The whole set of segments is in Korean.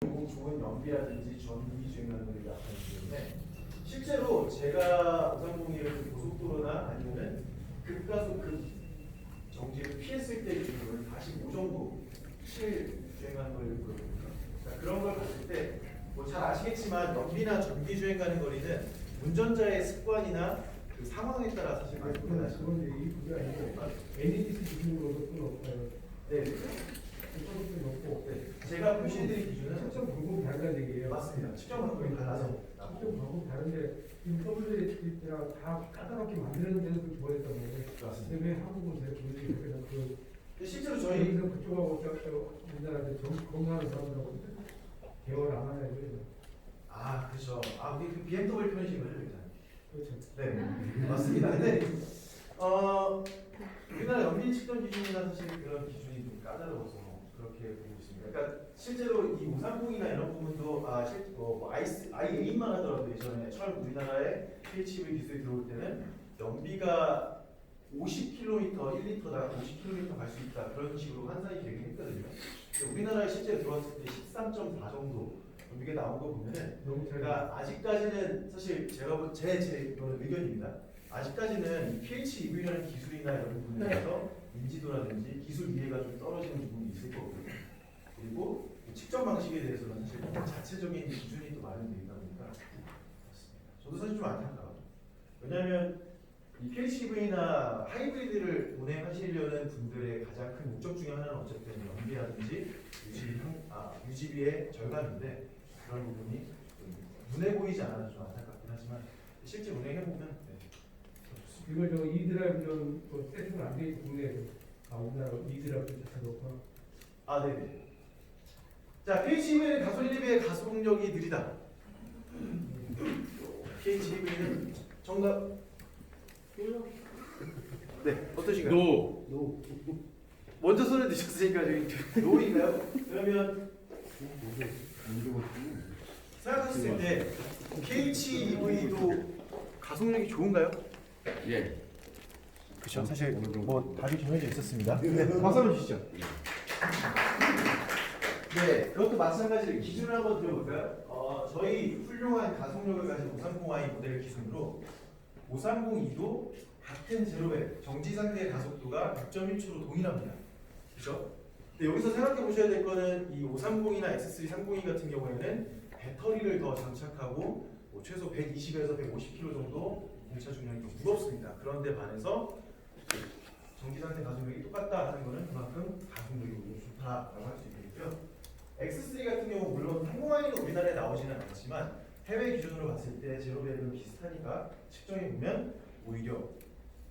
좋은 연비라든지 전기 주행하는 게 나타나기 때문에 실제로 제가 오산공이를 고속도로나 아니면은 급가속 급 정지를 피했을 때 기준을 45 정도 실주행하는 걸 보여줍니다. 그러니까 그런 걸 봤을 때 뭐 잘 아시겠지만 연비나 전기 주행 가는 거리는 운전자의 습관이나 그 상황에 따라 사실 많이 달라지죠. 그건 이제 그게 아니고 NEDC 기준으로도 또 높아요. 네. 그것도 높고. 네. 제가 표시해드린 기준은 측정 방법이 다르다는 얘기예요. 맞습니다. 측정 방법이 달라서. 측정 방법이 다른데 지금 WHD랑 다 까다롭게 만드는 데도 좋아했단 말이에요. 맞습니다. 근데 왜 한국은 왜 그런지 그래서 실제로 저희 여기서 그쪽하고 우리나라한테 건강하는 사람들하고 대화를 안 하냐 이거예요. 아 그렇죠. 아 우리 그 BMW 편이신 거죠 일단. 그렇죠. 네 맞습니다. 근데 우리나라 연비 측정 기준이나 사실 그런 기준이 좀 까다로워서 그렇게 보고 있습니다. 그러니까 실제로 이 530이나 이런 부분도 i8만 하더라도 예전에 처음 우리나라에 PHEV 기술이 들어올 때는 연비가 50km 1리터당 50km 갈 수 있다 그런 식으로 환산이 되긴 했거든요. 근데 우리나라에 실제 들어왔을 때 13.4 정도 연비가 나온 거 보면은 그러니까 아직까지는 사실 제가 제 이거는 의견입니다. 아직까지는 이 PHEV라는 기술이나 이런 부분에 대해서 인지도라든지 기술 이해가 좀 떨어지는 부분이 있을 거거든요. 그리고 측정 방식에 대해서는 사실 자체적인 기준이 또 마련되어 있다 보니까 그렇습니다. 저도 사실 좀 안타까워요. 왜냐하면 이 PHEV나 하이브리드를 운행하시려는 분들의 가장 큰 목적 중에 하나는 어쨌든 연비라든지 유지비의 절감인데 그런 부분이 눈에 보이지 않아서 좀 안타깝긴 하지만 실제 운행해보면 이거 저 이드라이브는 또 세팅을 안 돼 있고 국내에서 우리나라 이드라이브 자체가 높아. 아 네네. 자 PHEV는 가솔린에 비해 가속력이 느리다. PHEV는 정답. 네 어떠신가요? 노. 먼저 손을 드셨으니까 저희 노인가요? 그러면 생각하셨을 때 PHEV도 가속력이 좋은가요? 예. 그렇죠. 사실 뭐 답이 정해져 있었습니다. 박수 한번 주시죠. 네, 그것도 마찬가지로 기준을 한번 들어볼까요? 저희 훌륭한 가속력을 가진 530i 모델 기준으로 530e도 같은 제로백 정지 상태의 가속도가 6.1초로 동일합니다. 그렇죠? 근데 여기서 생각해 보셔야 될 거는 이 530이나 X330e 같은 경우에는 배터리를 더 장착하고 뭐 최소 120에서 150kg 정도 공차 중량이 좀 무겁습니다. 그런데 반해서 정지 상태 가속력이 똑같다 하는 거는 그만큼 가속력이 좋다라고 할 수 있겠고요. X3 같은 경우 물론 항공화에는 우리나라에 나오지는 않지만 해외 기준으로 봤을 때 제로백은 비슷하니까 측정해 보면 오히려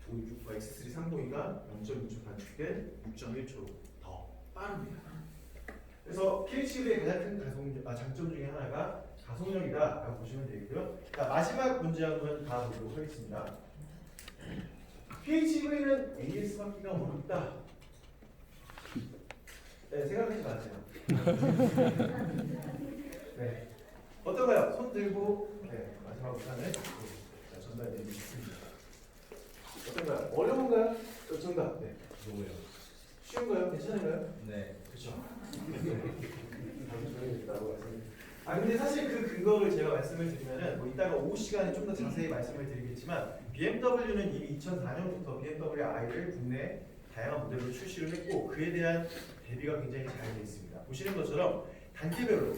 X3 302가 0.2초 단축된 6.1초로 더 빠릅니다. 그래서 PHEV의 가장 큰 장점 중에 하나가 가속력이다라고 보시면 되겠고요. 자, 마지막 문제 한번 다 보도록 하겠습니다. PHEV는 AS 받기가 어렵다. 네, 생각하지 마세요. 네, 어떤가요? 손 들고 마지막 우산을 전달드리겠습니다. 어떤가요? 어려운가요? 정답. 네. 노요. 쉬운가요? 괜찮은가요? 네. 그렇죠. 근데 사실 그 근거를 제가 말씀을 드리면은 뭐 이따가 오후 시간에 좀 더 자세히 말씀을 드리겠지만 BMW는 이미 2004년부터 BMW i를 국내 다양한 모델로 출시를 했고 그에 대한 대비가 굉장히 잘 되어 있습니다. 보시는 것처럼 단계별로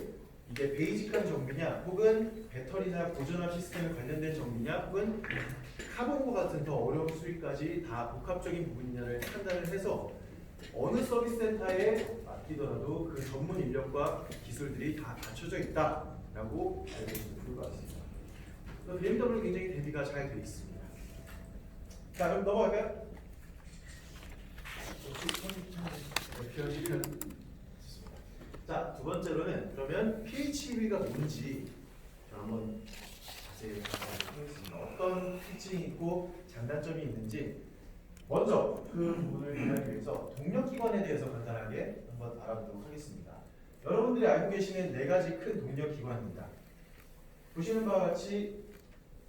이게 베이직한 정비냐 혹은 배터리나 고전압 시스템에 관련된 정비냐 혹은 카본과 같은 더 어려운 수리까지 다 복합적인 부분이냐를 판단을 해서 어느 서비스 센터에 맡기더라도 그 전문 인력과 기술들이 다 갖춰져 있다라고 알고 계시면 좋을 것 같습니다. BMW 굉장히 대비가 잘 되어 있습니다. 자 그럼 넘어갈까요? 자, 두 번째로는 그러면 PHEV가 뭔지 한번 자세히 하겠습니다. 어떤 특징이 있고 장단점이 있는지 먼저 그 부분을 이해하기 위해서 동력기관에 대해서 간단하게 한번 알아보도록 하겠습니다. 여러분들이 알고 계시는 네 가지 큰 동력기관입니다. 보시는 바와 같이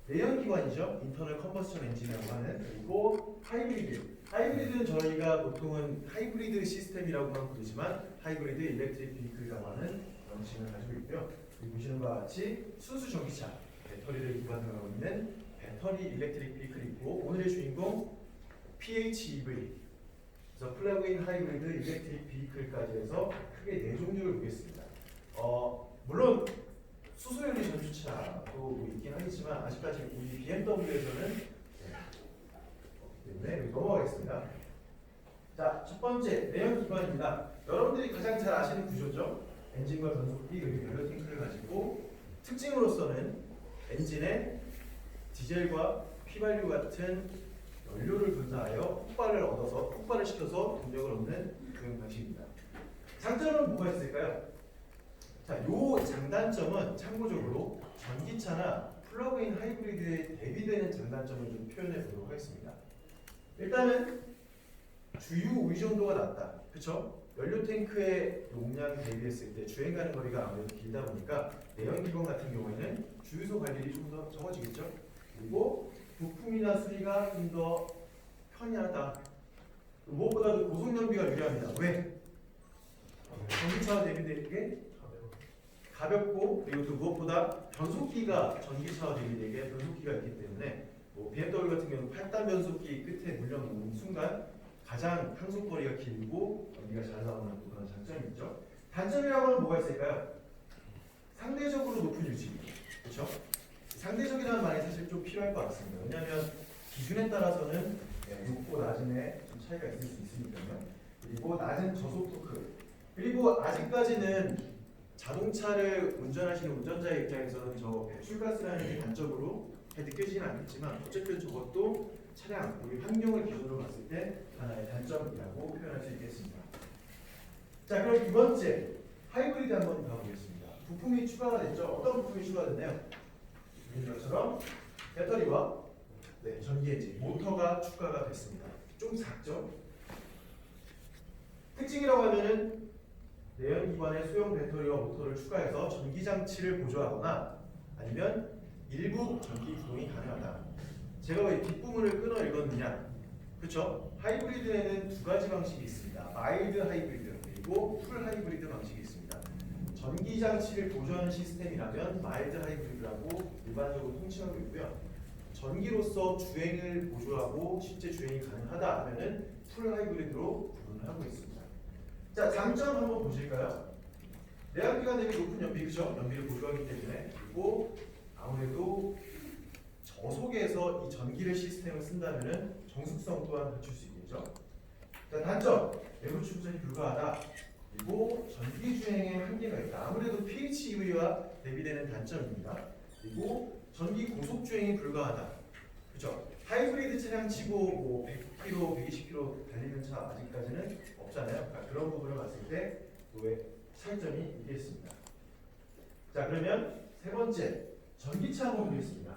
내연기관이죠. 인터널 컨버스션 엔진이라고 하는 그리고 하이브리드. 하이브리드는 저희가 보통은 하이브리드 시스템이라고만 부르지만 하이브리드 일렉트릭 비클이라고 하는 정칭을 가지고 있고요. 여기 보시는 바와 같이 순수 전기차 배터리를 기반으로 하고 있는 배터리 일렉트릭 비클이 있고 오늘의 주인공 PHEV 그래서 플러그인 하이브리드 일렉트릭 비클까지 해서 크게 네 종류를 보겠습니다. 물론 수소연료 전기차도 있긴 하겠지만 아직까지 우리 BMW에서는 없기 때문에 여기 넘어가겠습니다. 자, 첫 번째 내연 기관입니다. 여러분들이 가장 잘 아시는 구조죠. 엔진과 변속기 그리고 연료 탱크를 가지고 특징으로서는 엔진에 디젤과 휘발유 같은 연료를 분사하여 폭발을 시켜서 동력을 얻는 그런 방식입니다. 장점은 뭐가 있을까요? 자, 요 장단점은 참고적으로 전기차나 플러그인 하이브리드에 대비되는 장단점을 좀 표현해 보도록 하겠습니다. 일단은 주유 의존도가 낮다. 그렇죠? 연료 탱크의 용량 대비했을 때 주행 가는 거리가 아무래도 길다 보니까 내연기관 같은 경우에는 주유소 갈 일이 좀 더 적어지겠죠. 그리고 부품이나 수리가 좀 더 편리하다. 무엇보다도 고속연비가 유리합니다. 왜? 전기차와 대비되게 가볍고 그리고 또 무엇보다 변속기가 전기차와 대비되게 변속기가 있기 때문에 BMW 같은 경우는 8단 변속기 끝에 물려놓는 순간 가장 항속거리가 길고 연비가 잘 나오는 그런 장점이 있죠. 단점이라고 하면 뭐가 있을까요? 상대적으로 높은 유지비. 그렇죠? 상대적이라는 말이 사실 좀 필요할 것 같습니다. 왜냐하면 기준에 따라서는 높고 낮음에 좀 차이가 있을 수 있으니까요. 그리고 낮은 저속 토크. 그리고 아직까지는 자동차를 운전하시는 운전자의 입장에서는 저 배출가스라는 게 단점으로 느껴지진 않겠지만 어쨌든 저것도 차량, 우리 환경을 기준으로 봤을 때 하나의 단점이라고 표현할 수 있겠습니다. 자, 그럼 두 번째 하이브리드 한번 가보겠습니다. 부품이 추가가 됐죠. 어떤 부품이 추가됐나요? 이것처럼 배터리와 전기 엔진, 모터가 추가가 됐습니다. 좀 작죠? 특징이라고 하면은 내연 기관의 소형 배터리와 모터를 추가해서 전기 장치를 보조하거나 아니면 일부 전기 구동이 가능하다. 제가 왜 뒷부분을 끊어 읽었느냐? 그렇죠? 하이브리드에는 두 가지 방식이 있습니다. 마일드 하이브리드 그리고 풀 하이브리드 방식이 있습니다. 전기 장치를 보조하는 시스템이라면 마일드 하이브리드라고 일반적으로 통칭하고 있고요. 전기로서 주행을 보조하고 실제 주행이 가능하다 하면은 풀 하이브리드로 구분을 하고 있습니다. 자, 장점 한번 보실까요? 내연기관 대비 높은 연비, 그죠? 연비를 보조하기 때문에. 그리고 아무래도 저속에서 이 전기를 시스템을 쓴다면은 정숙성 또한 갖출 수 있겠죠. 자, 단점 외부 충전이 불가하다. 그리고 전기 주행에 한계가 있다. 아무래도 PHEV와 대비되는 단점입니다. 그리고 전기 고속 주행이 불가하다. 그죠? 하이브리드 차량 치고 뭐 100km, 120km 달리는 차 아직까지는 없잖아요. 그러니까 그런 부분을 봤을 때 왜 차이점이 있겠습니다. 자, 그러면 세 번째 전기차 한번 보겠습니다.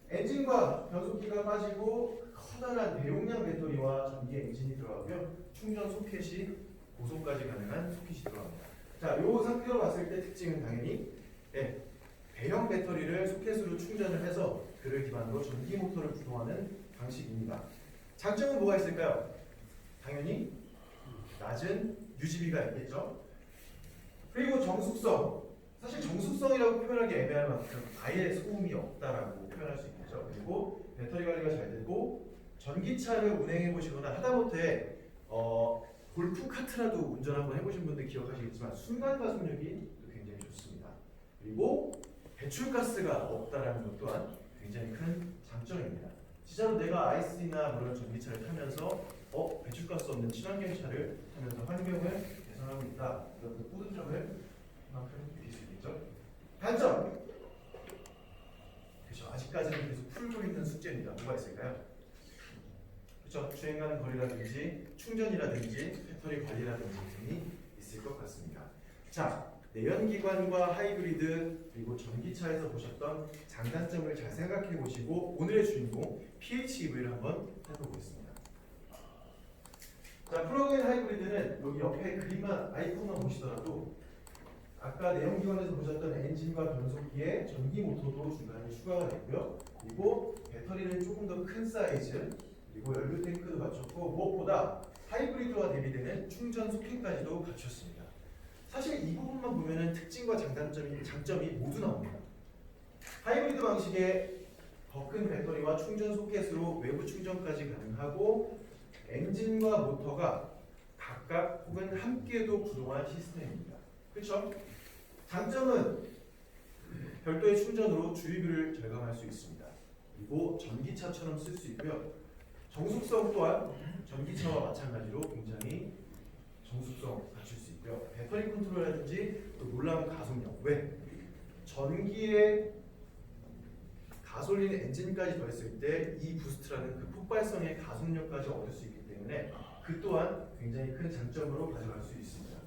엔진과 변속기가 빠지고 커다란 대용량 배터리와 전기 엔진이 들어가고요. 충전 소켓이 고속까지 가능한 소켓이 들어갑니다. 자, 이 상태로 봤을 때 특징은 당연히 대형 배터리를 소켓으로 충전을 해서 그를 기반으로 전기 모터를 구동하는 방식입니다. 장점은 뭐가 있을까요? 당연히 낮은 유지비가 있겠죠. 그리고 정숙성. 사실 정숙성이라고 표현하기 애매할 만큼 아예 소음이 없다라고 표현할 수 있겠죠. 그리고 배터리 관리가 잘 되고 전기차를 운행해 보시거나 하다못해 골프 카트라도 운전 한번 해보신 분들 기억하시겠지만 순간 가속력이 굉장히 좋습니다. 그리고 배출가스가 없다라는 것 또한 굉장히 큰 장점입니다. 진짜로 내가 아이스나 그런 전기차를 타면서 배출가스 없는 친환경 차를 타면서 환경을 개선하고 있다. 이런 그 뿌듯함을 그만큼 느낄 수 있겠죠. 단점. 그렇죠. 아직까지는 계속 풀고 있는 숙제입니다. 뭐가 있을까요? 그렇죠. 주행하는 거리라든지 충전이라든지 배터리 관리라든지 등이 있을 것 같습니다. 자, 내연기관과 하이브리드 그리고 전기차에서 보셨던 장단점을 잘 생각해 보시고 오늘의 주인공 PHEV를 한번 살펴보겠습니다. 자, 플러그인 하이브리드는 여기 옆에 그림만 아이콘만 보시더라도 아까 내연기관에서 보셨던 엔진과 변속기에 전기 모터도 중간에 추가가 됐고요. 그리고 배터리는 조금 더 큰 사이즈 그리고 연료 탱크도 갖췄고 무엇보다 하이브리드와 대비되는 충전 소켓까지도 갖췄습니다. 사실 이 부분만 보면은 특징과 장점이 모두 나옵니다. 하이브리드 방식의 더 큰 배터리와 충전 소켓으로 외부 충전까지 가능하고 엔진과 모터가 각각 혹은 함께도 구동한 시스템입니다. 그렇죠? 장점은 별도의 충전으로 주유비를 절감할 수 있습니다. 그리고 전기차처럼 쓸 수 있고요. 정숙성 또한 전기차와 마찬가지로 굉장히 정숙성 갖출 수 있고요. 배터리 컨트롤이라든지 또 놀라운 가속력. 왜? 전기에 가솔린 엔진까지 더했을 때 이 부스트라는 그 폭발성의 가속력까지 얻을 수 있기 때문에 그 또한 굉장히 큰 장점으로 가져갈 수 있습니다.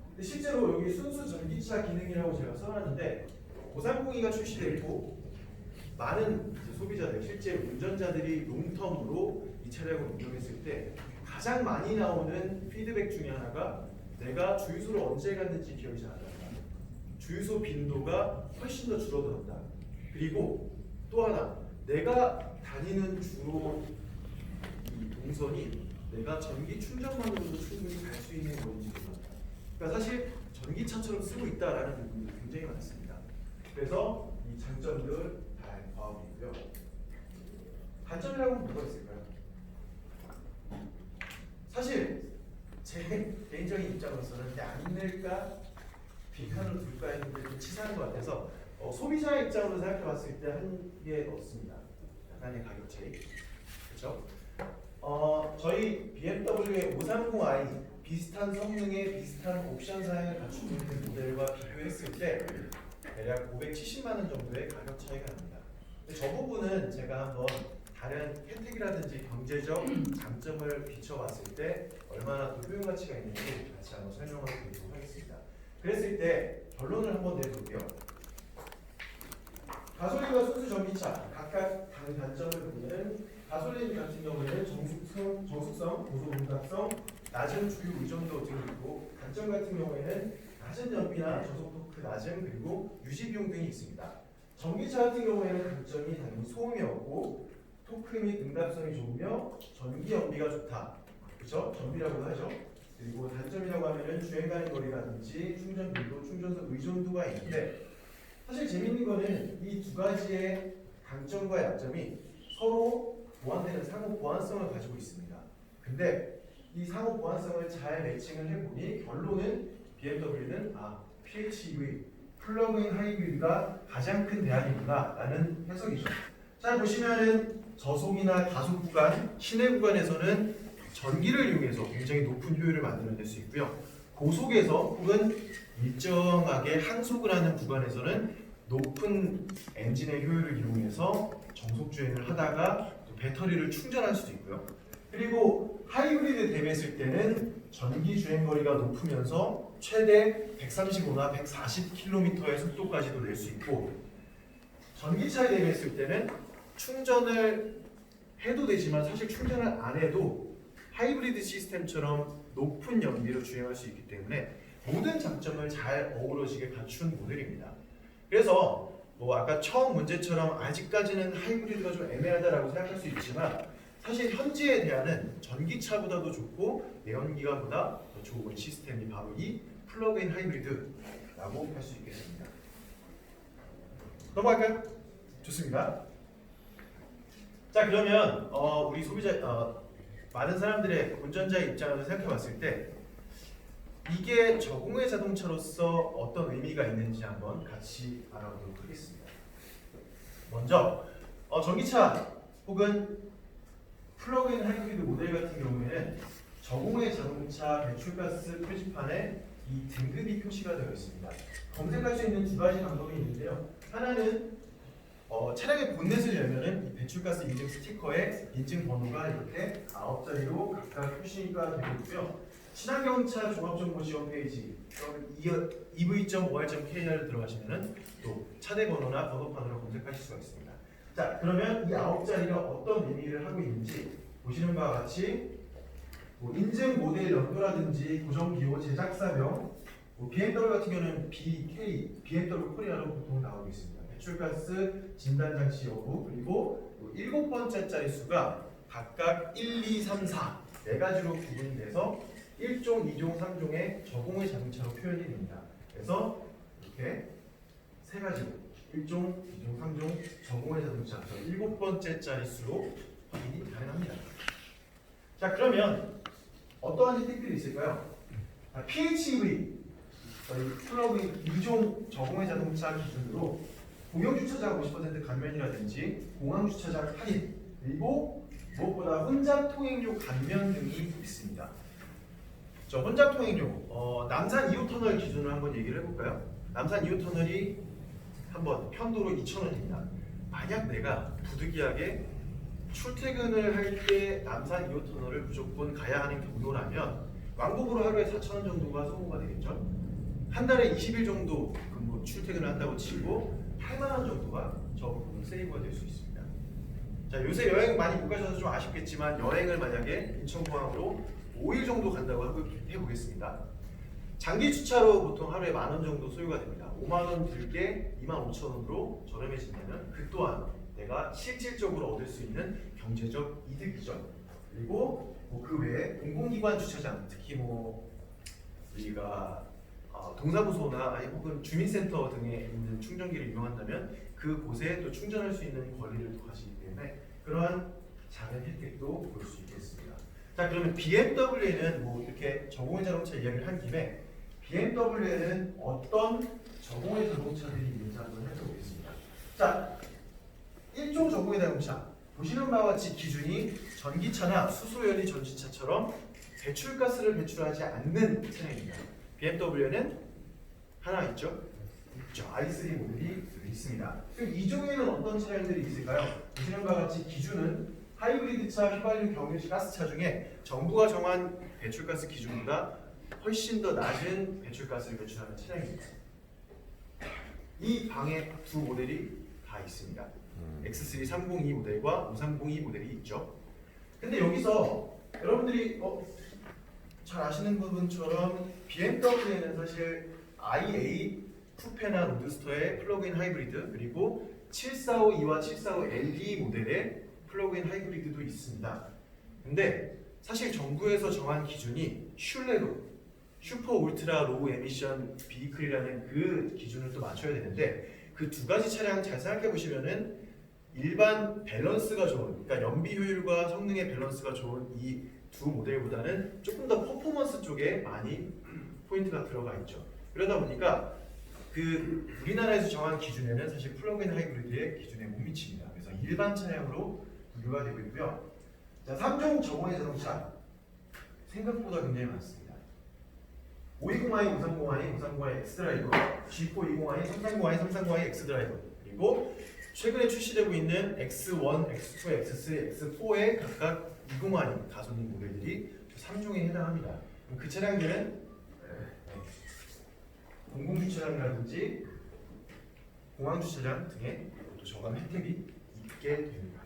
근데 실제로 여기 순수 전기차 기능이라고 제가 써놨는데 530가 출시됐고 많은 이제 소비자들, 실제 운전자들이 롱텀으로 이 차량을 운영했을 때 가장 많이 나오는 피드백 중에 하나가 내가 주유소를 언제 갔는지 기억이 잘 안 난다. 주유소 빈도가 훨씬 더 줄어들었다. 그리고 또 하나, 내가 다니는 주로 이 동선이 내가 전기 충전만으로도 충분히 갈 수 있는 거리인지 몰랐다. 그러니까 사실 전기차처럼 쓰고 있다라는 부분이 굉장히 많습니다. 그래서 이 장점들 다 포함이 있고요. 단점이라고 하면 뭐가 있을까요? 사실 제 개인적인 입장으로서는 양일까 비판을 둘까 했는데 좀 치사한 것 같아서 소비자 입장으로 생각해봤을 때 한 게 없습니다. 약간의 가격 차이, 그렇죠? 저희 BMW의 530i 비슷한 성능의 비슷한 옵션 사양을 갖추고 있는 모델과 비교했을 때 대략 570만 원 정도의 가격 차이가 납니다. 근데 저 부분은 제가 한번 다른 혜택이라든지 경제적 장점을 비춰봤을 때 얼마나 또 효용 가치가 있는지 같이 한번 설명을 드리도록 하겠습니다. 그랬을 때 결론을 한번 내볼게요. 가솔린과 순수 전기차 각각 단점을 보면 가솔린 같은 경우에는 정숙성, 고속 응답성, 낮은 주유 의존도 등이 있고 단점 같은 경우에는 낮은 연비나 저속 토크 낮음 그리고 유지 비용 등이 있습니다. 전기차 같은 경우에는 단점이 당연히 소음이 없고 토크 및 응답성이 좋으며 전기 연비가 좋다. 그렇죠? 전비라고 하죠. 그리고 단점이라고 하면은 주행 가는 거리라든지 충전 빈도, 충전소 의존도가 있는데 사실 재밌는 거는 이 두 가지의 강점과 약점이 서로 보완되는 상호 보완성을 가지고 있습니다. 근데 이 상호 보완성을 잘 매칭을 해보니 결론은 BMW는 PHEV 플러그인 하이브리드가 가장 큰 대안이구나라는 해석이죠. 자 보시면은 저속이나 가속 구간, 시내 구간에서는 전기를 이용해서 굉장히 높은 효율을 만들어낼 수 있고요. 고속에서 혹은 일정하게 항속을 하는 구간에서는 높은 엔진의 효율을 이용해서 정속 주행을 하다가 또 배터리를 충전할 수도 있고요. 그리고 하이브리드 대비했을 때는 전기 주행 거리가 높으면서 최대 135나 140km의 속도까지도 낼 수 있고 전기차에 대비했을 때는 충전을 해도 되지만 사실 충전을 안 해도 하이브리드 시스템처럼 높은 연비로 주행할 수 있기 때문에 모든 장점을 잘 어우러지게 갖춘 모델입니다. 그래서 뭐 아까 처음 문제처럼 아직까지는 하이브리드가 좀 애매하다라고 생각할 수 있지만 사실 현재의 대안은 전기차보다도 좋고 내연기관보다 더 좋은 시스템이 바로 이 플러그인 하이브리드라고 할 수 있겠습니다. 넘어갈까요? 좋습니다. 자 그러면 우리 소비자 많은 사람들의 운전자의 입장에서 생각해봤을 때 이게 저공해 자동차로서 어떤 의미가 있는지 한번 같이 알아보도록 하겠습니다. 먼저 전기차 혹은 플러그인 하이브리드 모델 같은 경우에는 저공해 자동차 배출가스 표지판에 이 등급이 표시가 되어 있습니다. 검색할 수 있는 두 가지 방법이 있는데요. 하나는 차량의 본넷을 열면은 이 배출가스 인증 스티커에 인증 번호가 이렇게 9자리로 각각 표시가 되고 있고요. 친환경차 종합정보지 홈페이지 ev.or.kr을 들어가시면은 또 차대 번호나 번호판으로 검색하실 수가 있습니다. 자, 그러면 이 9자리가 어떤 의미를 하고 있는지 보시는 바와 같이 인증 모델 연도라든지 고정 기호, 제작사명, BMW 같은 경우는 BK, BMW 코리아로 보통 나오고 있습니다. 배출가스 진단 장치 여부 그리고 7번째 자리 수가 각각 1, 2, 3, 4 네 가지로 구분돼서 1종, 2종, 3종의 저공해 자동차로 표현이 됩니다. 그래서 이렇게 세 가지로 1종, 2종, 3종 저공해 자동차 7번째 자릿수로 확인이 가능합니다. 자, 그러면 어떠한 혜택들이 있을까요? PHEV 저희 플러그인 2종 저공해 자동차 기준으로 공영 주차장 50% 감면이라든지 공항 주차장 할인, 그리고 무엇보다 혼잡 통행료 감면 등이 있습니다. 저 혼잡 통행료, 남산 2호 터널 기준으로 한번 얘기를 해볼까요? 남산 2호 터널이 한번 편도로 2,000원입니다. 만약 내가 부득이하게 출퇴근을 할 때 남산 2호 터널을 무조건 가야 하는 경로라면 왕복으로 하루에 4,000원 정도가 소모가 되겠죠. 한 달에 20일 정도 근무 출퇴근을 한다고 치고 8만 원 정도가 저 부분 세이브가 될 수 있습니다. 자, 요새 여행 많이 못 가셔서 좀 아쉽겠지만 여행을 만약에 인천공항으로 5일 정도 간다고 해보겠습니다. 장기 주차로 보통 하루에 10,000원 정도 소요가 됩니다. 5만 원 들게 25,000원으로 저렴해진다면 그 또한 내가 실질적으로 얻을 수 있는 경제적 이득이죠. 그리고 그 외에 공공기관 주차장, 특히 우리가 동사무소나 아니 혹은 주민센터 등에 있는 충전기를 이용한다면 그곳에 또 충전할 수 있는 권리를 또 가지기 때문에 그러한 작은 혜택도 볼 수 있겠습니다. 자, 그러면 BMW에는 이렇게 저공해 자동차 이야기를 한 김에 BMW에는 어떤 저공해 자동차들이 있는지 한번 살펴보겠습니다. 자, 1종 저공해 자동차 보시는 바와 같이 기준이 전기차나 수소연료 전지차처럼 배출가스를 배출하지 않는 차량입니다. BMW에는 하나 있죠? i3 모델이 있습니다. 그럼 이 중에는 어떤 차량들이 있을까요? 보시는 바와 같이 기준은 하이브리드차, 휘발유, 경유차, 가스차 중에 정부가 정한 배출가스 기준보다 훨씬 더 낮은 배출가스를 배출하는 차량입니다. 이 방에 두 모델이 다 있습니다. X3 302 모델과 5302 모델이 있죠. 근데 여기서 여러분들이 잘 아시는 부분처럼 BMW에는 사실 i8 쿠페나 로드스터의 플러그인 하이브리드 그리고 7452와 7452LD 모델의 플러그인 하이브리드도 있습니다. 근데 사실 정부에서 정한 기준이 슐레로 슈퍼 울트라 로우 에미션 비클이라는 그 기준을 또 맞춰야 되는데 그 두 가지 차량 잘 생각해 보시면은 일반 밸런스가 좋은, 그러니까 연비 효율과 성능의 밸런스가 좋은 이 두 모델보다는 조금 더 퍼포먼스 쪽에 많이 포인트가 들어가 있죠. 그러다 보니까 그 우리나라에서 정한 기준에는 사실 플러그인 하이브리드의 기준에 못 미칩니다. 그래서 일반 차량으로 분류가 되고 있고요. 자, 3종 저공해 자동차 생각보다 굉장히 많습니다. 520i, 530i, 530i 엑스드라이버, G420i, 330i, 330i 엑스드라이버 그리고 최근에 출시되고 있는 X1, X2, X3, X4의 각각 20i 가솔린 모델들이 3종에 해당합니다. 그 차량들은 공공주차장이라든지 공항주차장 등의 또 저감 혜택이 있게 됩니다.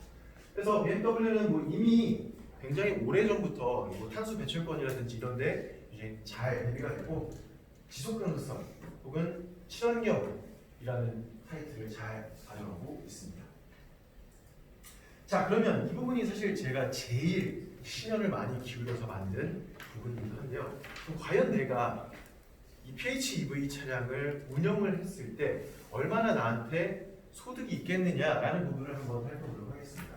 그래서 BMW는 이미 굉장히 오래전부터 탄소 배출권이라든지 이런데 이제 잘 대비가 되고 지속 가능성 혹은 친환경이라는 타이틀을 잘 가져가고 있습니다. 자, 그러면 이 부분이 사실 제가 제일 신경을 많이 기울여서 만든 부분이기도 한데요. 그럼 과연 내가 이 PHEV 차량을 운영을 했을 때 얼마나 나한테 소득이 있겠느냐라는 부분을 한번 살펴보도록 하겠습니다.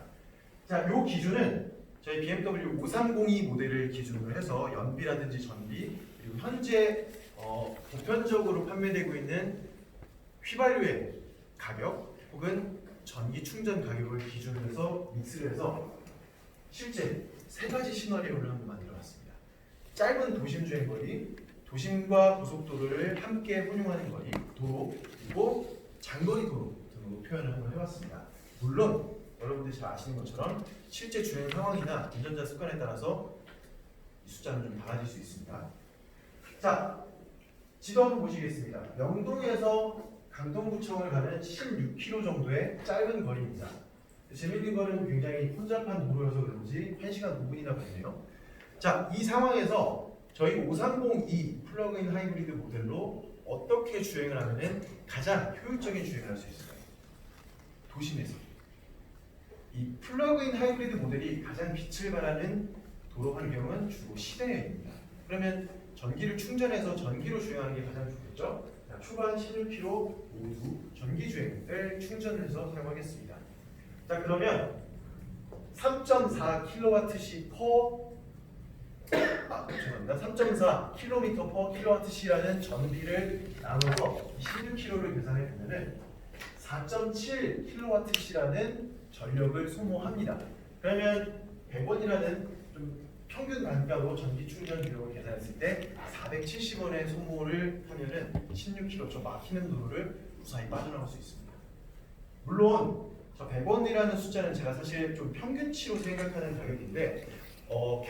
자, 이 기준은 저희 BMW 5302 모델을 기준으로 해서 연비라든지 전비 그리고 현재 보편적으로 판매되고 있는 휘발유의 가격 혹은 전기 충전 가격을 기준으로 해서 믹스를 해서 실제 세 가지 시나리오를 한번 만들어봤습니다. 짧은 도심 주행 거리, 도심과 고속도로를 함께 혼용하는 거리, 도로, 그리고 장거리 도로 등으로 표현을 한번 해봤습니다. 물론 여러분들이 잘 아시는 것처럼 실제 주행 상황이나 운전자 습관에 따라서 이 숫자는 좀 달라질 수 있습니다. 자, 지도 한번 보시겠습니다. 명동에서 강동구청을 가는 16km 정도의 짧은 거리입니다. 재밌는 거는 굉장히 혼잡한 도로여서 그런지 1시간 5분이나 걸리네요. 자, 이 상황에서 저희 5302 플러그인 하이브리드 모델로 어떻게 주행을 하면 가장 효율적인 주행을 할 수 있을까요? 도심에서. 이 플러그인 하이브리드 모델이 가장 빛을 발하는 도로 환경은 주로 시내입니다. 그러면 전기를 충전해서 전기로 주행하는 게 가장 좋겠죠. 자, 초반 16km 모두 전기 주행을 충전해서 사용하겠습니다. 자, 그러면 3.4kWh 죄송합니다. 3.4 km/kWh라는 전비를 나눠서 16km를 계산해 보면은 4.7 kWh라는 전력을 소모합니다. 그러면 100원이라는 좀 평균 단가로 전기 충전 비용을 계산했을 때 470원의 소모를 하면은 16km 저 막히는 도로를 무사히 빠져나올 수 있습니다. 물론 저 100원이라는 숫자는 제가 사실 좀 평균치로 생각하는 가격인데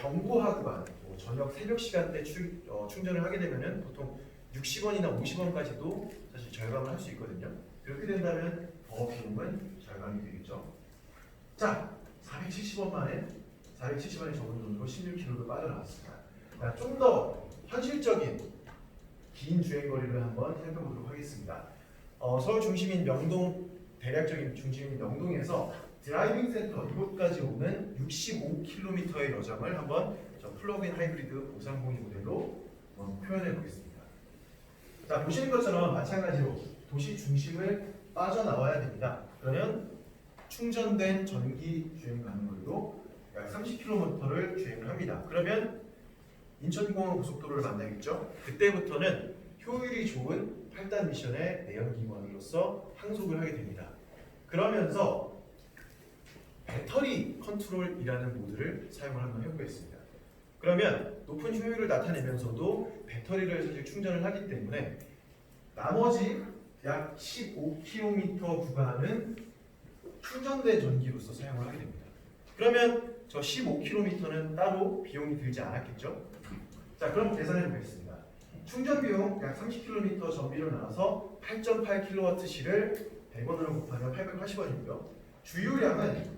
경부하 구간, 저녁 새벽 시간대 충전을 하게 되면은 보통 60원이나 50원까지도 사실 절감을 할 수 있거든요. 그렇게 된다면 더 비용은 절감이 되겠죠. 자, 470원 만에 470원의 적은 돈으로 16km를 빠져나왔습니다. 좀 더 현실적인 긴 주행 거리를 한번 살펴보도록 하겠습니다. 서울 중심인 명동, 대략적인 중심인 명동에서 드라이빙 센터 이곳까지 오는 65km의 여정을 한번 저 플러그인 하이브리드 530 모델로 표현해 보겠습니다. 자, 보시는 것처럼 마찬가지로 도시 중심을 빠져나와야 됩니다. 그러면 충전된 전기 주행 가능거리로 약 30km를 주행을 합니다. 그러면 인천공항 고속도로를 만나겠죠. 그때부터는 효율이 좋은 8단 미션의 내연기관으로서 항속을 하게 됩니다. 그러면서 배터리 컨트롤이라는 모드를 사용을 한번 해보겠습니다. 그러면 높은 효율을 나타내면서도 배터리를 사실 충전을 하기 때문에 나머지 약 15km 구간은 충전된 전기로서 사용을 하게 됩니다. 그러면 저 15km는 따로 비용이 들지 않았겠죠? 자, 그럼 계산해 보겠습니다. 충전 비용 약 30km 전비로 나눠서 8.8kWh를 100원으로 곱하면 880원이고요. 주유량은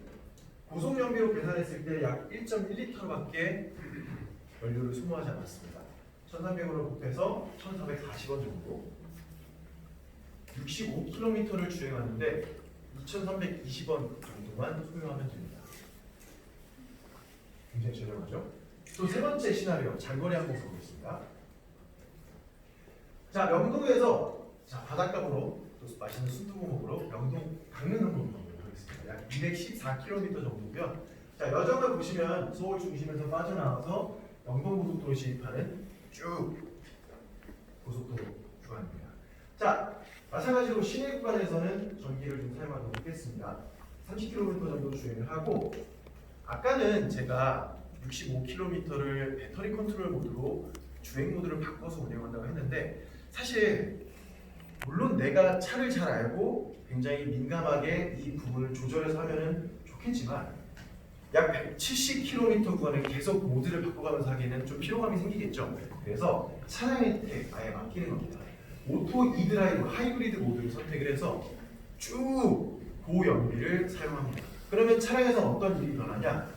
고속 연비로 계산했을 때 약 1.1리터밖에 연료를 소모하지 않았습니다. 1,300원을 곱해서 1,440원 정도. 65km를 주행하는데 2,320원 정도만 소요하면 됩니다. 굉장히 저렴하죠? 또 세 번째 시나리오 장거리 항공 보겠습니다. 자, 명동에서 바닷가로 또 맛있는 순두부 먹으러 명동 강릉 항공 가보겠습니다. 약 214km 정도고요. 자, 여정을 보시면 서울 중심에서 빠져나와서 명동 고속도로 진입하는 쭉 고속도로 구간입니다. 자, 마찬가지로 시내 구간에서는 전기를 좀 사용하도록 하겠습니다. 30km 정도 주행을 하고, 아까는 제가 65km를 배터리 컨트롤 모드로 주행 모드를 바꿔서 운행한다고 했는데, 사실 물론 내가 차를 잘 알고 굉장히 민감하게 이 부분을 조절해서 하면은 좋겠지만 약 170km 구간을 계속 모드를 바꿔가면서 하기에는 좀 피로감이 생기겠죠. 그래서 차량의 택 아예 맡기는 겁니다. 오토 이드라이브 하이브리드 모드를 선택을 해서 쭉 고연비를 사용합니다. 그러면 차량에서 어떤 일이 일어나냐?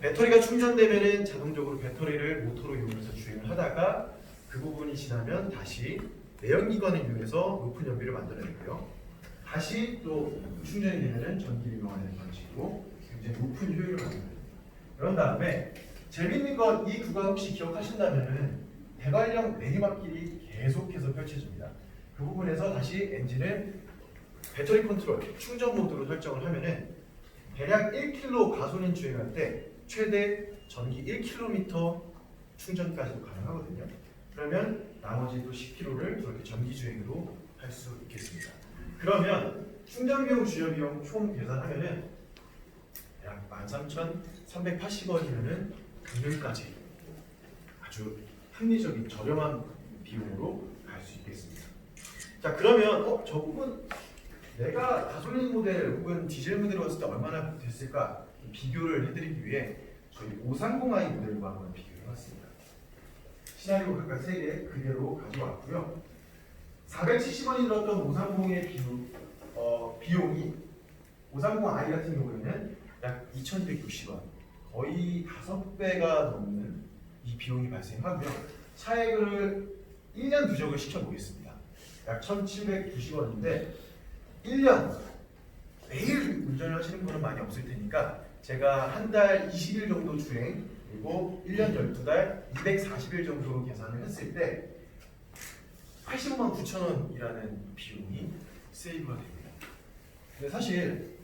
배터리가 충전되면은 자동적으로 배터리를 모터로 이용해서 주행을 하다가 그 부분이 지나면 다시 내연기관을 이용해서 높은 연비를 만들어내고요. 다시 또 충전이 되면은 전기를 이용하는 방식으로 굉장히 높은 효율을 만듭니다. 그런 다음에 재밌는 건 이 구간 혹시 기억하신다면은 대관령 내리막길이 계속해서 펼쳐집니다. 그 부분에서 다시 엔진을 배터리 컨트롤 충전 모드로 설정을 하면은 대략 1km 가솔린 주행할 때 최대 전기 1km 충전까지도 가능하거든요. 그러면 나머지 또 10km를 저렇게 전기 주행으로 할 수 있겠습니다. 그러면 충전 비용, 주유 비용 총 계산하면은 약 13,380원이면은 강릉까지 아주 합리적인 저렴한 비용으로 갈 수 있겠습니다. 자, 그러면 저 부분 내가 가솔린 모델 혹은 디젤 모델로 갔을 때 얼마나 됐을까 비교를 해드리기 위해 저희 530i 모델과 한번 비교를 해봤습니다. 시나리오 각각 3개 그대로 가져왔고요. 470원이 들었던 530의 비용이 530i 같은 경우에는 약 2,260원, 거의 5배가 넘는 이 비용이 발생하고요. 차액을 1년 누적을 시켜보겠습니다. 약 1,790원인데 1년 매일 운전을 하시는 분은 많이 없을 테니까 제가 한 달 20일 정도 주행 그리고 1년 12달 240일 정도로 계산을 했을 때 85만 9천 원이라는 비용이 세이브가 됩니다. 근데 사실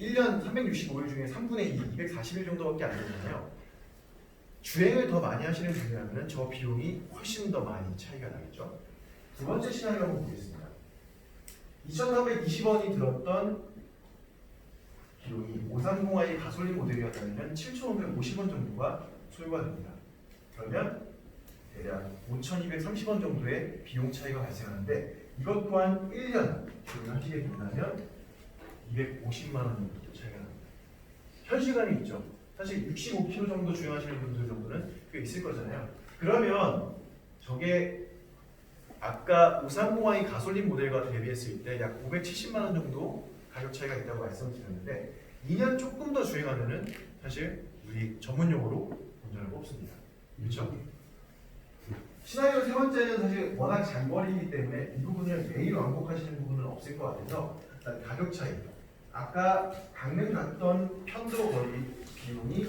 1년 365일 중에 3분의 2, 240일 정도밖에 안 되잖아요. 주행을 더 많이 하시는 분이라면 저 비용이 훨씬 더 많이 차이가 나겠죠. 두 번째 시나리오 한번 보겠습니다. 2,420원이 들었던 비용이 530i 가솔린 모델이었다면 7,550원 정도가 소요가 됩니다. 그러면 대략 5,230원 정도의 비용 차이가 발생하는데 이것 또한 1년 주행하시게 된다면 250만 원 정도 차이가 납니다. 현시간이 있죠. 사실 65km 정도 주행하시는 분들 정도는 꽤 있을 거잖아요. 그러면 저게 아까 530i 가솔린 모델과 대비했을 때 약 570만 원 정도 가격 차이가 있다고 말씀드렸는데 2년 조금 더 주행하면은 사실 우리 전문 용어로 운전을 뽑습니다. 그렇죠? 시나리오 세 번째는 사실 워낙 장거리이기 때문에 이 부분을 매일 왕복하시는 부분은 없을 것 같아서 일단 가격 차이. 아까 강릉 갔던 편도 거리 비용이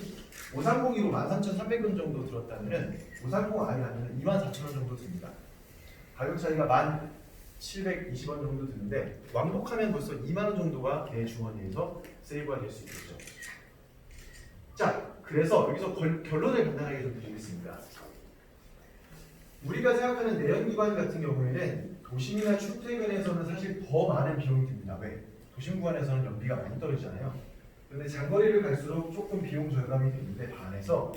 530이로 13,300원 정도 들었다면 530i 하면 24,000원 정도 듭니다. 가격 차이가 1,720원 정도 드는데 왕복하면 벌써 2만 원 정도가 내 주머니에서 세이브가 될 수 있겠죠. 자, 그래서 여기서 결론을 간단하게 좀 드리겠습니다. 우리가 생각하는 내연기관 같은 경우에는 도심이나 출퇴근에서는 사실 더 많은 비용이 듭니다. 왜? 도심 구간에서는 연비가 많이 떨어지잖아요. 그런데 장거리를 갈수록 조금 비용 절감이 되는데 반해서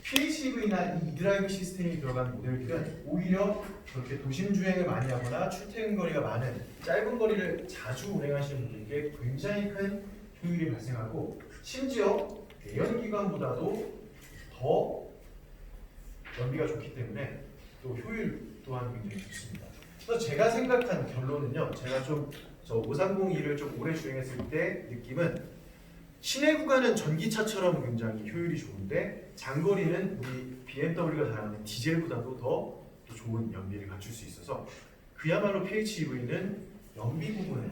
PHEV나 이 이드라이브 시스템이 들어간 모델들은 오히려 그렇게 도심 주행을 많이 하거나 출퇴근 거리가 많은 짧은 거리를 자주 운행하시는 분들에게 굉장히 큰 효율이 발생하고 심지어 내연기관보다도 더 연비가 좋기 때문에 또 효율 또한 굉장히 좋습니다. 그래서 제가 생각한 결론은요. 제가 저 530E를 좀 오래 주행했을 때 느낌은 시내 구간은 전기차처럼 굉장히 효율이 좋은데 장거리는 우리 BMW가 자랑하는 디젤보다도 더 좋은 연비를 갖출 수 있어서 그야말로 PHEV는 연비 부분에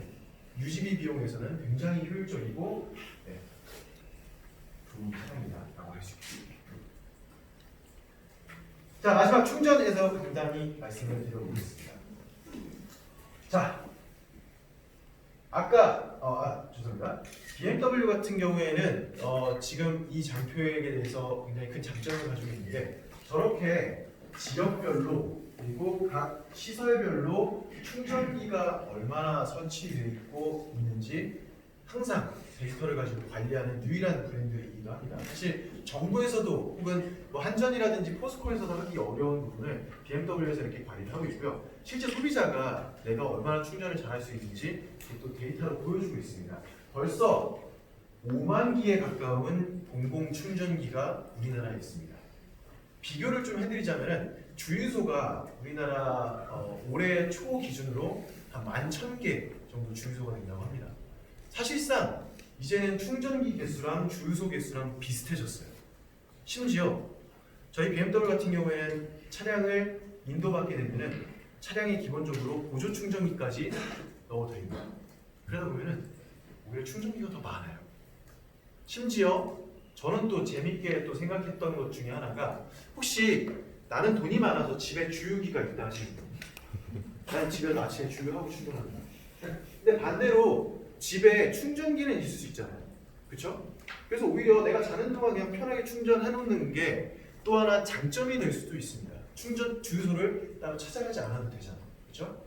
유지비 비용에서는 굉장히 효율적이고 좋은 차량이다라고 할 수 있습니다. 자, 마지막 충전에서 간단히 말씀을 드려보겠습니다. 자, 아까 죄송합니다. BMW 같은 경우에는 지금 이 장표에 대해서 굉장히 큰 장점을 가지고 있는데 저렇게 지역별로 그리고 각 시설별로 충전기가 얼마나 설치되어 있고 있는지 항상 데이터를 가지고 관리하는 유일한 브랜드이기도 합니다. 사실 정부에서도 혹은 뭐 한전이라든지 포스코에서도 하기 어려운 부분을 BMW에서 이렇게 관리를 하고 있고요. 실제 소비자가 내가 얼마나 충전을 잘할 수 있는지 또 데이터로 보여주고 있습니다. 벌써 5만 기에 가까운 공공 충전기가 우리나라에 있습니다. 비교를 좀 해드리자면은 주유소가 우리나라 올해 초 기준으로 한 11,000개 정도 주유소가 된다고 합니다. 사실상 이제는 충전기 개수랑 주유소 개수랑 비슷해졌어요. 심지어 저희 BMW 같은 경우에는 차량을 인도받게 되면은 차량에 기본적으로 보조 충전기까지 넣어드립니다. 그러다 보면은 오히려 충전기가 더 많아요. 심지어 저는 또 재밌게 또 생각했던 것 중에 하나가 혹시 나는 돈이 많아서 집에 주유기가 있다 하시는 분, 난 집에서 아침에 주유하고 출근합니다. 근데 반대로 집에 충전기는 있을 수 있잖아요. 그렇죠? 그래서 오히려 내가 자는 동안 그냥 편하게 충전해 놓는 게 또 하나 장점이 될 수도 있습니다. 충전 주유소를 따로 찾아가지 않아도 되잖아요. 그렇죠?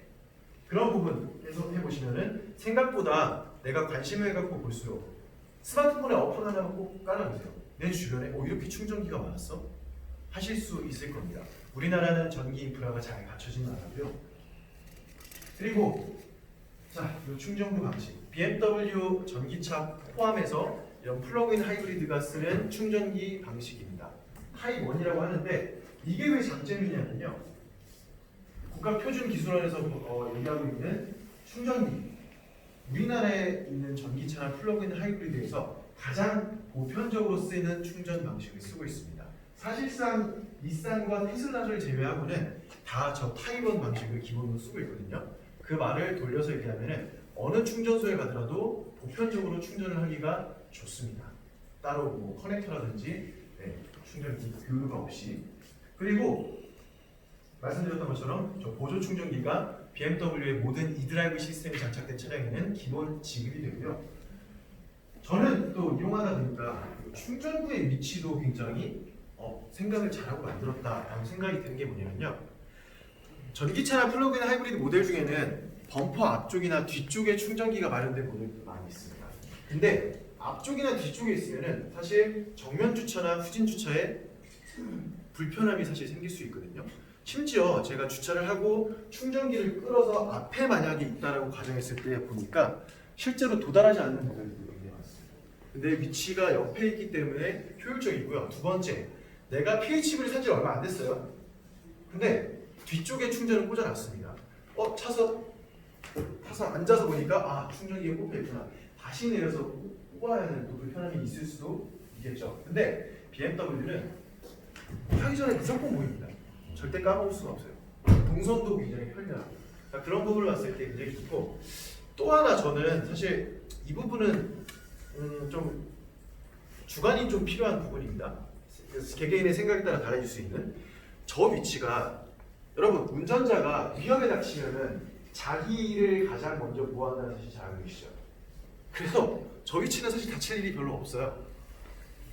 그런 부분 해석해 보시면은 생각보다 내가 관심을 갖고 볼수록 스마트폰에 어플 하나 꼭 깔아보세요. 내 주변에 이렇게 충전기가 많았어? 하실 수 있을 겁니다. 우리나라는 전기 인프라가 잘 갖춰진 나라고요. 그리고 자, 이 충전구 방식. BMW 전기차 포함해서 이런 플러그인 하이브리드가 쓰는 충전기 방식입니다. 타입 1이라고 하는데 이게 왜 장점이냐면요. 국가표준기술원에서 얘기하고 있는 충전기. 우리나라에 있는 전기차나 플러그인 하이브리드에서 가장 보편적으로 쓰이는 충전 방식을 쓰고 있습니다. 사실상 닛산과 테슬라를 제외하고는 다 저 타입 1 방식을 기본으로 쓰고 있거든요. 그 말을 돌려서 얘기하면은 어느 충전소에 가더라도 보편적으로 충전을 하기가 좋습니다. 따로 뭐 커넥터라든지 충전기 그거 없이. 그리고 말씀드렸던 것처럼 저 보조 충전기가 BMW의 모든 e드라이브 시스템이 장착된 차량에는 기본 지급이 되고요. 저는 또 이용하다 보니까 충전구의 위치도 굉장히 생각을 잘하고 만들었다라고 생각이 드는 게 뭐냐면요. 전기차나 플러그인 하이브리드 모델 중에는 범퍼 앞쪽이나 뒤쪽에 충전기가 마련된 모델도 많이 있습니다. 근데 앞쪽이나 뒤쪽에 있으면은 사실 정면 주차나 후진 주차에 불편함이 사실 생길 수 있거든요. 심지어 제가 주차를 하고 충전기를 끌어서 앞에 만약에 있다라고 가정했을 때 보니까 실제로 도달하지 않는 모델들이 굉장히 많습니다. 근데 위치가 옆에 있기 때문에 효율적이고요. 두 번째, 내가 PHEV를 산 지 얼마 안 됐어요. 근데 뒤쪽에 충전을 꽂아놨습니다. 타서 앉아서 보니까 아 충전기가 꽂혀 있구나. 다시 내려서 꽂아야 하는 또 불편함이 있을 수도 있겠죠. 근데 BMW는 하기 전에 무조건 보입니다. 절대 까먹을 수가 없어요. 동선도 굉장히 편리하고 그런 부분을 봤을 때 굉장히 좋고, 또 하나 저는 사실 이 부분은 좀 주관이 좀 필요한 부분입니다. 그래서 개개인의 생각에 따라 달라질 수 있는 저 위치가, 여러분 운전자가 위험에 닥치면은 자기를 가장 먼저 보호한다는 사실 잘 알고 계시죠? 그래서 저 위치는 사실 다칠 일이 별로 없어요.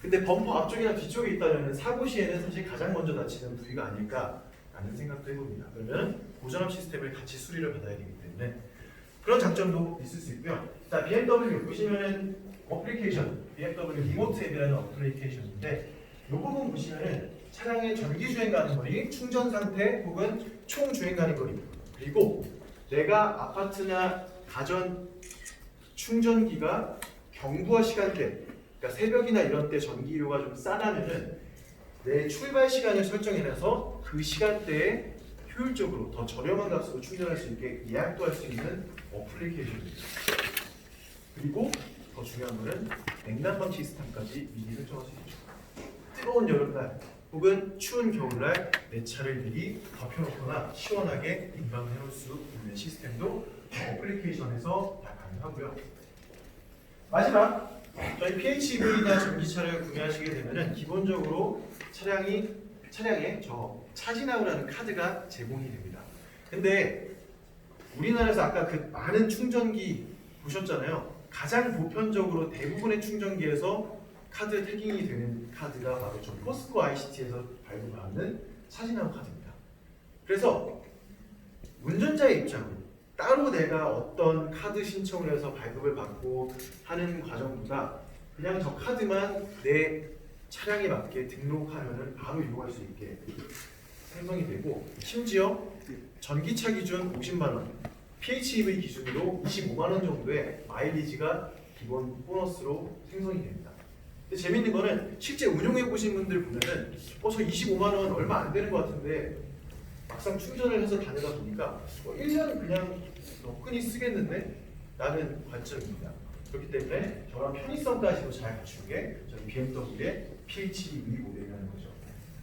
근데 범퍼 앞쪽이나 뒤쪽에 있다면 사고 시에는 사실 가장 먼저 다치는 부위가 아닐까라는 생각도 해봅니다. 그러면 고전압 시스템을 같이 수리를 받아야 되기 때문에 그런 장점도 있을 수 있고요. 자, BMW 보시면은 어플리케이션, BMW 리모트 앱이라는 어플리케이션인데 이 부분 보시면은 차량의 전기 주행 가는 거리, 충전 상태 혹은 총 주행 가는 거리, 그리고 내가 아파트나 가전 충전기가 경부와 시간대, 그러니까 새벽이나 이런 때 전기료가 좀 싸다면은 내 출발 시간을 설정해놔서 그 시간대에 효율적으로 더 저렴한 값으로 충전할 수 있게 예약도 할 수 있는 어플리케이션입니다. 그리고 더 중요한 거는 냉난방 시스템까지 미리 설정할 수 있죠. 뜨거운 여름날 혹은 추운 겨울날 내 차를 미리 덮여놓거나 시원하게 냉방을 해놓을 수 있는 시스템도 어플리케이션에서 다 가능하고요. 마지막, 저희 PHEV나 전기차를 구매하시게 되면은 기본적으로 차량에 저 차지나우라는 카드가 제공이 됩니다. 근데 우리나라에서 아까 그 많은 충전기 보셨잖아요. 가장 보편적으로 대부분의 충전기에서 카드 태깅이 되는 카드가 바로 저 포스코 ICT에서 발급하는 차지나우 카드입니다. 그래서 운전자의 입장은 따로 내가 어떤 카드 신청을 해서 발급을 받고 하는 과정보다 그냥 저 카드만 내 차량에 맞게 등록하면은 바로 이용할 수 있게 생성이 되고, 심지어 전기차 기준 50만 원, PHEV 기준으로 25만 원 정도의 마일리지가 기본 보너스로 생성이 됩니다. 근데 재밌는 거는 실제 운용해 보신 분들 보면은 저 25만 원 얼마 안 되는 것 같은데 막상 충전을 해서 다니다 보니까 1년 그냥 끈히 쓰겠는데? 라는 관점입니다. 그렇기 때문에 저런 편의성까지도 잘 갖춘 게 저희 BMW의 PHEV 모델이라는 거죠.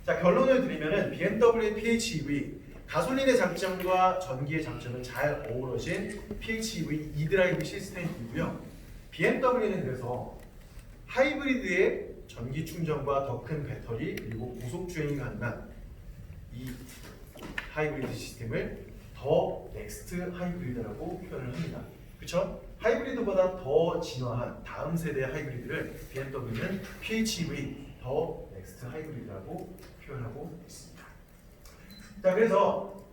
자, 결론을 드리면은 BMW의 PHEV, 가솔린의 장점과 전기의 장점은 잘 어우러진 PHEV e드라이브 시스템이고요. BMW는 그래서 하이브리드의 전기 충전과 더 큰 배터리 그리고 고속 주행이 가능한 이 하이브리드 시스템을 더 넥스트 하이브리드라고 표현을 합니다. 그렇죠? 하이브리드보다 더 진화한 다음 세대의 하이브리드를 BMW는 PHEV 더 넥스트 하이브리드라고 표현하고 있습니다. 자, 그래서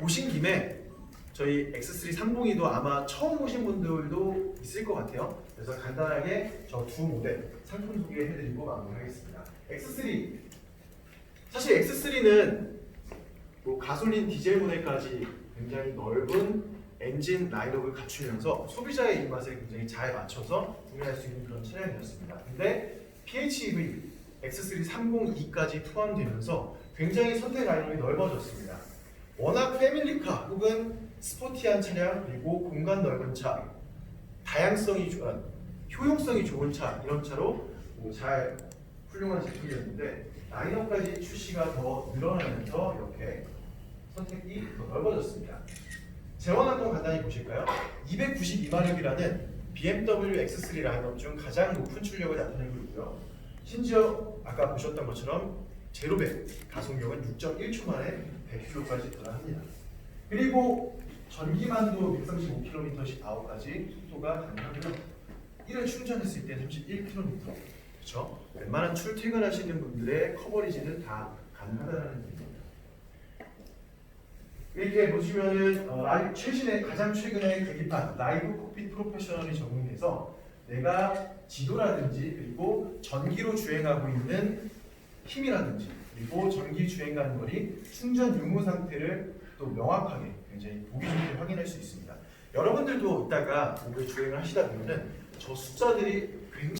오신 김에 저희 X3 302도 아마 처음 오신 분들도 있을 것 같아요. 그래서 간단하게 저 두 모델 상품 소개해드리고 마무리하겠습니다. X3, 사실 X3는 뭐 가솔린 디젤 모델까지 굉장히 넓은 엔진 라인업을 갖추면서 소비자의 입맛에 굉장히 잘 맞춰서 구매할 수 있는 그런 차량이었습니다. 근데 PHEV X3 302까지 포함되면서 굉장히 선택 라인업이 넓어졌습니다. 워낙 패밀리카 혹은 스포티한 차량, 그리고 공간 넓은 차, 다양성이 좋은, 효용성이 좋은 차, 이런 차로 잘 훌륭한 제품이었는데 라인업까지 출시가 더 늘어나면서 이렇게 선택이 더 넓어졌습니다. 제원 한번 간단히 보실까요? 292마력이라는 BMW X3 라인업 중 가장 높은 출력을 나타내고 있고요. 심지어 아까 보셨던 것처럼 제로백 가속력은 6.1초 만에 100km까지 도달합니다. 그리고 전기만도 135km/h까지 속도가 가능하고요. 1회 충전했을 때 31km. 그렇죠? 웬만한 출퇴근하시는 분들의 커버리지는 다 가능하다는 얘기입니다. 이렇게 보시면은 가장 최근의 계기판 라이브 콕핏 프로페셔널이 적용돼서 내가 지도라든지 그리고 전기로 주행하고 있는 힘이라든지 그리고 전기 주행 가는 거리, 충전 유무 상태를 또 명확하게 굉장히 보기 좋게 확인할 수 있습니다. 여러분들도 이따가 주행을 하시다 보면은 저 숫자들이 굉장히